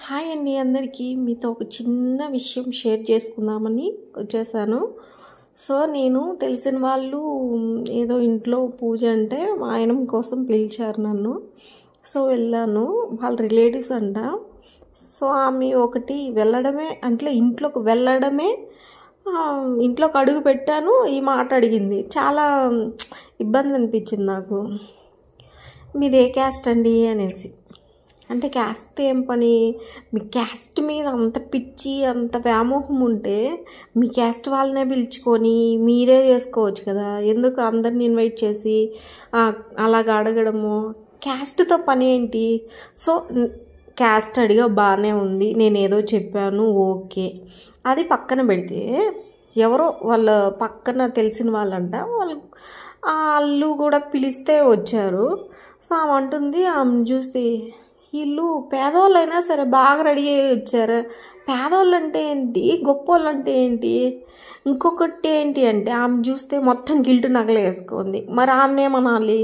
Hi అండి అందరికీ. మీతో ఒక చిన్న విషయం షేర్ చేసుకుందామని వచ్చేసాను. సో నేను తెలిసిన వాళ్ళు ఏదో ఇంట్లో పూజ అంటే మా ఆయన కోసం పిలిచారు నన్ను. సో వెళ్ళాను. వాళ్ళ రిలేటివ్స్ అంట. సో ఆమె ఒకటి వెళ్ళడమే అంటే ఇంట్లోకి వెళ్ళడమే ఇంట్లోకి అడుగు పెట్టాను ఈ మాట అడిగింది. చాలా ఇబ్బంది అనిపించింది నాకు. మీది ఏ క్యాస్ట్ అండి అనేసి. అంటే క్యాస్ట్ ఏం పని, మీ క్యాస్ట్ మీద అంత పిచ్చి అంత వ్యామోహం ఉంటే మీ క్యాస్ట్ వాళ్ళనే పిలుచుకొని మీరే చేసుకోవచ్చు కదా. ఎందుకు అందరిని ఇన్వైట్ చేసి అలాగ అడగడము. క్యాస్ట్తో పని ఏంటి? సో క్యాస్ట్ అడిగా బాగానే ఉంది, నేను ఏదో చెప్పాను, ఓకే. అది పక్కన పెడితే ఎవరో వాళ్ళ పక్కన తెలిసిన వాళ్ళంట, వాళ్ళు కూడా పిలిస్తే వచ్చారు. సో ఆమె అంటుంది, ఆమెను చూస్తే వీళ్ళు పేదవాళ్ళైనా సరే బాగా రెడీ అయ్యి వచ్చారు. పేదవాళ్ళు అంటే ఏంటి, గొప్ప వాళ్ళు అంటే ఏంటి? ఇంకొకటి ఏంటి అంటే ఆమె చూస్తే మొత్తం గిల్టు నగలు వేసుకుంది. మరి ఆమెనేమనాలి?